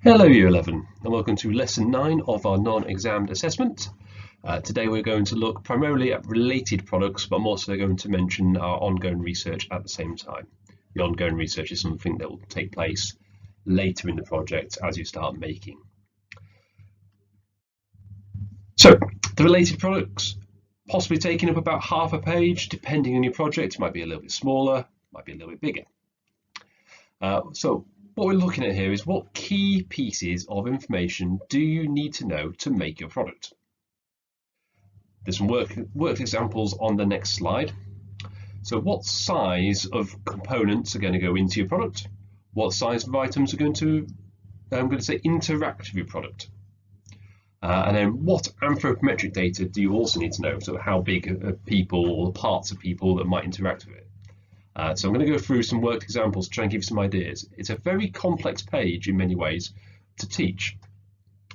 Hello Year 11 and welcome to Lesson 9 of our non-examined assessment. Today we're going to look primarily at related products, but I'm also going to mention our ongoing research at the same time. The ongoing research is something that will take place later in the project as you start making. So the related products, possibly taking up about half a page, depending on your project. It might be a little bit smaller, might be a little bit bigger. So what we're looking at here is what key pieces of information do you need to know to make your product? There's some work examples on the next slide. So what size of components are going to go into your product? What size of items are going to, interact with your product? And then what anthropometric data do you also need to know? So how big are people or the parts of people that might interact with it? So I'm going to go through some worked examples to try and give you some ideas. It's a very complex page in many ways to teach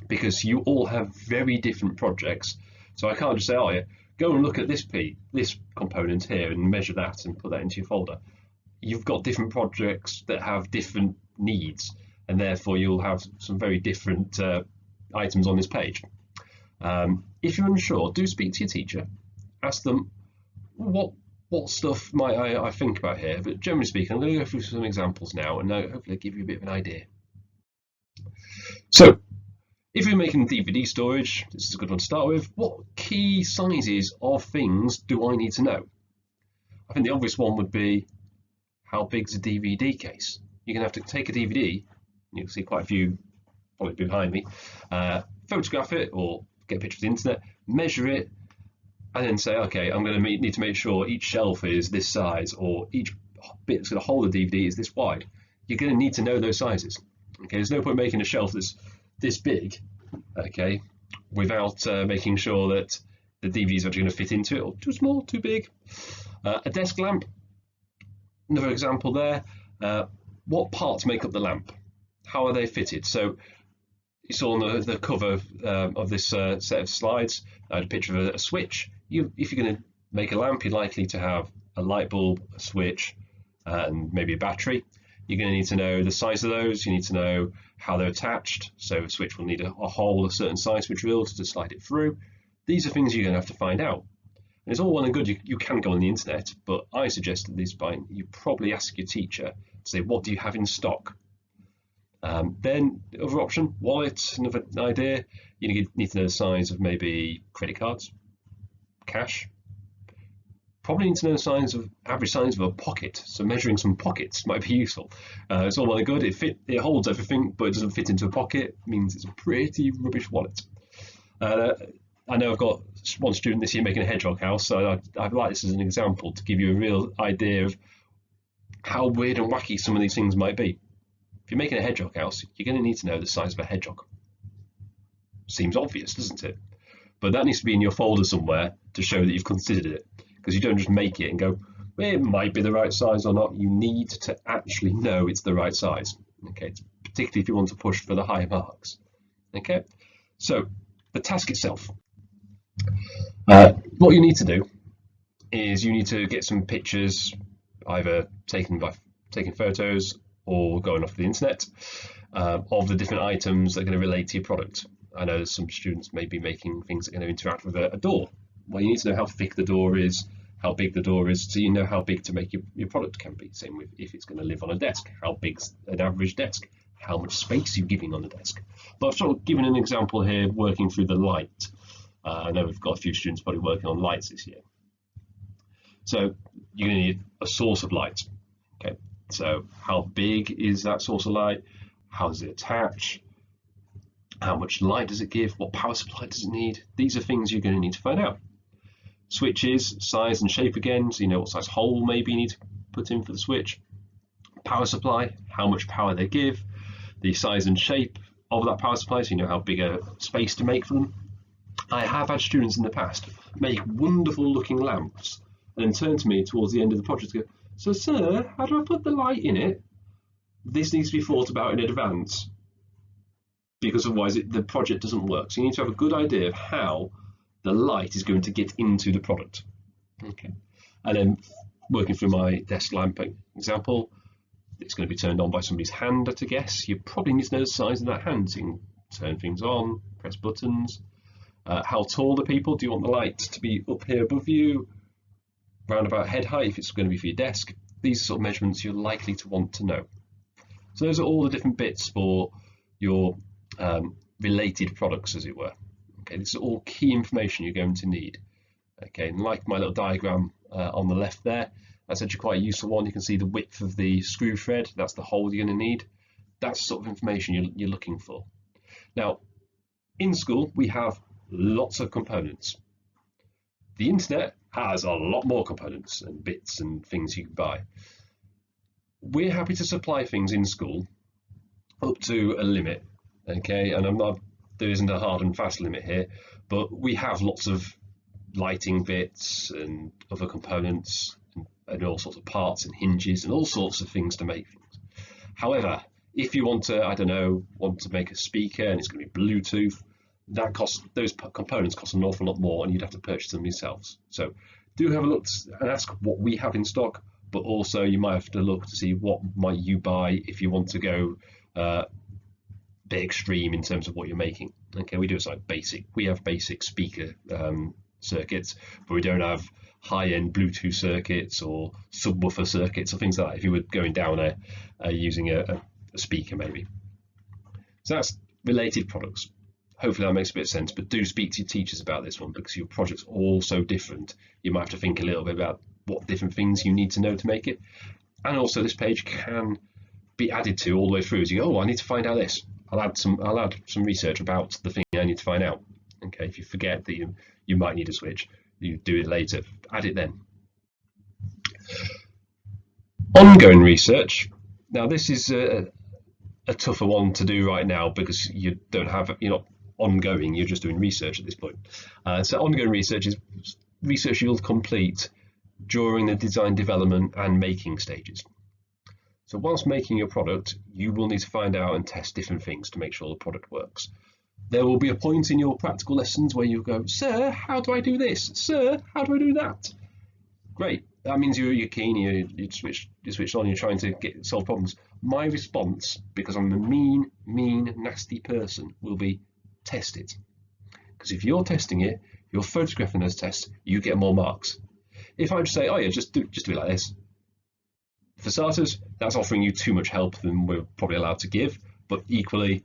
because you all have very different projects. So I can't just say, oh yeah, go and look at this component here and measure that and put that into your folder. You've got different projects that have different needs, and therefore you'll have some very different items on this page. If you're unsure, do speak to your teacher. Ask them what stuff might I think about here, but generally speaking, I'm going to go through some examples now and hopefully give you a bit of an idea. So, if you're making DVD storage, this is a good one to start with. What key sizes of things do I need to know? I think the obvious one would be, how big's a DVD case? You're going to have to take a DVD, you can see quite a few probably behind me, photograph it or get a picture of the internet, measure it, and then say, okay, I'm going to need to make sure each shelf is this size, or each bit that's going to hold the DVD is this wide. You're going to need to know those sizes. Okay, there's no point making a shelf that's this big, okay, without making sure that the DVD is actually going to fit into it, or too small, too big. A desk lamp, another example there. What parts make up the lamp? How are they fitted? So you saw on the cover of this set of slides, I had a picture of a switch. If you're going to make a lamp, you're likely to have a light bulb, a switch, and maybe a battery. You're going to need to know the size of those. You need to know how they're attached. So a switch will need a hole a certain size for drill to slide it through. These are things you're going to have to find out. And it's all well and good. You can go on the internet, but I suggest at this point you probably ask your teacher to say, what do you have in stock? Then the other option, wallet, another idea. You need to know the size of maybe credit cards, cash. Probably need to know the average size of a pocket. So measuring some pockets might be useful. It's all well and good. It holds everything, but it doesn't fit into a pocket. It means it's a pretty rubbish wallet. I know I've got one student this year making a hedgehog house, so I'd like this as an example to give you a real idea of how weird and wacky some of these things might be. If you're making a hedgehog house, you're going to need to know the size of a hedgehog. Seems obvious, doesn't it? But that needs to be in your folder somewhere to show that you've considered it, because you don't just make it and go, well, it might be the right size or not. You need to actually know it's the right size. Okay, particularly if you want to push for the high marks. Okay, so the task itself. What you need to do is you need to get some pictures, either taken photos or going off the internet, of the different items that are going to relate to your product. I know some students may be making things that are going to interact with a door. Well, you need to know how thick the door is, how big the door is, so you know how big to make your product can be. Same with if it's going to live on a desk, how big's an average desk, how much space you're giving on the desk. But I've sort of given an example here working through the light. I know we've got a few students probably working on lights this year. So you're going to need a source of light. Okay, so how big is that source of light? How does it attach? How much light does it give? What power supply does it need? These are things you're going to need to find out. Switches, size and shape again, so you know what size hole maybe you need to put in for the switch. Power supply, how much power they give. The size and shape of that power supply, so you know how big a space to make for them. I have had students in the past make wonderful looking lamps and then turn to me towards the end of the project and go, so sir, how do I put the light in it? This needs to be thought about in advance, because otherwise the project doesn't work. So you need to have a good idea of how the light is going to get into the product. Okay, and then working through my desk lamp example, it's going to be turned on by somebody's hand at a guess. You probably need to know the size of that hand so you can turn things on, press buttons. How tall are people? Do you want the light to be up here above you, round about head height if it's going to be for your desk? These are sort of measurements you're likely to want to know. So those are all the different bits for your related products, as it were. Okay, this is all key information you're going to need. Okay, and like my little diagram on the left there, that's actually quite a useful one. You can see the width of the screw thread, that's the hole you're going to need. That's the sort of information you're looking for. Now, in school, we have lots of components. The internet has a lot more components and bits and things you can buy. We're happy to supply things in school up to a limit, okay, and there isn't a hard and fast limit here, but we have lots of lighting bits and other components and all sorts of parts and hinges and all sorts of things to make things. However, if you want to, I don't know, want to make a speaker and it's going to be Bluetooth, those components cost an awful lot more and you'd have to purchase them yourselves. So do have a look and ask what we have in stock, but also you might have to look to see what might you buy if you want to go a bit extreme in terms of what you're making. Okay, we do it like basic. We have basic speaker circuits, but we don't have high-end Bluetooth circuits or subwoofer circuits or things like that if you were going down using a speaker maybe. So that's related products. Hopefully that makes a bit of sense, but do speak to your teachers about this one because your project's all so different. You might have to think a little bit about what different things you need to know to make it. And also this page can be added to all the way through as you go, oh, I need to find out this. I'll add some research about the thing I need to find out. Okay, if you forget that you might need a switch, you do it later, add it then. Ongoing research. Now this is a tougher one to do right now because you're not ongoing, you're just doing research at this point. So ongoing research is research you'll complete during the design, development and making stages. So whilst making your product, you will need to find out and test different things to make sure the product works. There will be a point in your practical lessons where you go, sir, how do I do this? Sir, how do I do that? Great, that means you're keen, you switch on, you're trying to solve problems. My response, because I'm a mean, nasty person, will be test it. Because if you're testing it, you're photographing those tests, you get more marks. If I just say, oh yeah, just do it like this. For starters, that's offering you too much help than we're probably allowed to give, but equally,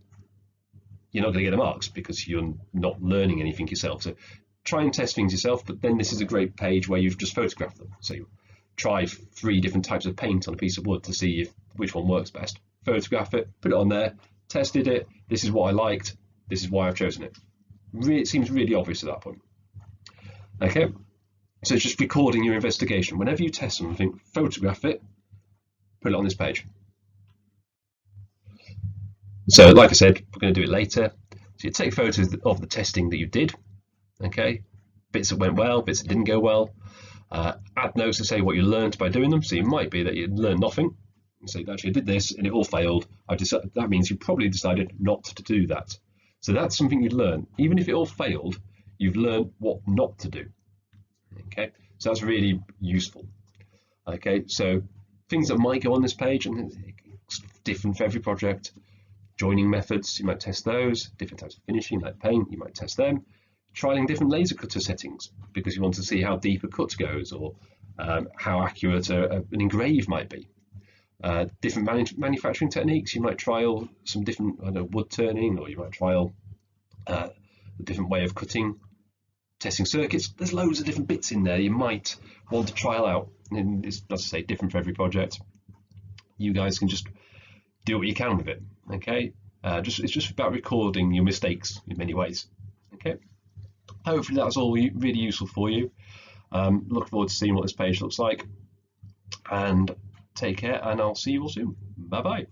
you're not going to get the marks because you're not learning anything yourself. So try and test things yourself, but then this is a great page where you've just photographed them. So you try 3 different types of paint on a piece of wood to see which one works best. Photograph it, put it on there, tested it, this is what I liked, this is why I've chosen it. It seems really obvious at that point. Okay, so it's just recording your investigation. Whenever you test something, photograph it, put it on this page. So like I said, we're going to do it later. So you take photos of the testing that you did, okay, bits that went well, bits that didn't go well. Add notes to say what you learned by doing them. So it might be that you learned nothing. So actually I did this and it all failed. That means you probably decided not to do that. So that's something you'd learn. Even if it all failed, you've learned what not to do. Okay, so that's really useful. Okay, so things that might go on this page, and it's different for every project. Joining methods, you might test those. Different types of finishing, like paint, you might test them. Trialing different laser cutter settings because you want to see how deep a cut goes or how accurate an engrave might be. Different manufacturing techniques, you might trial some different wood turning, or you might trial a different way of cutting. Testing circuits, there's loads of different bits in there you might want to trial out, and it's, as I say, different for every project. You guys can just do what you can with it. Okay, it's just about recording your mistakes in many ways. Okay, hopefully that's all really useful for you. Look forward to seeing what this page looks like, and take care, and I'll see you all soon. Bye bye.